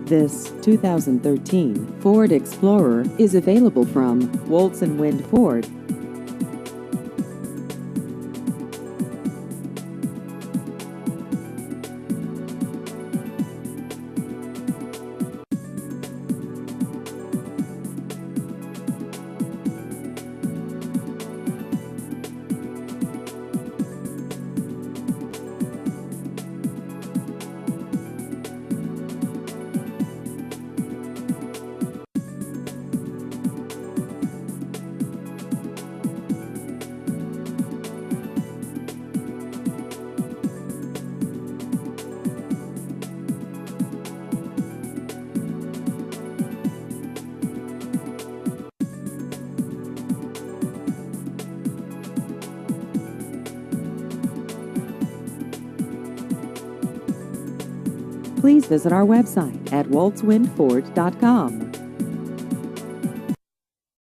This 2013 Ford Explorer is available from Woltz and Wind Ford. Please visit our website at woltzwindford.com.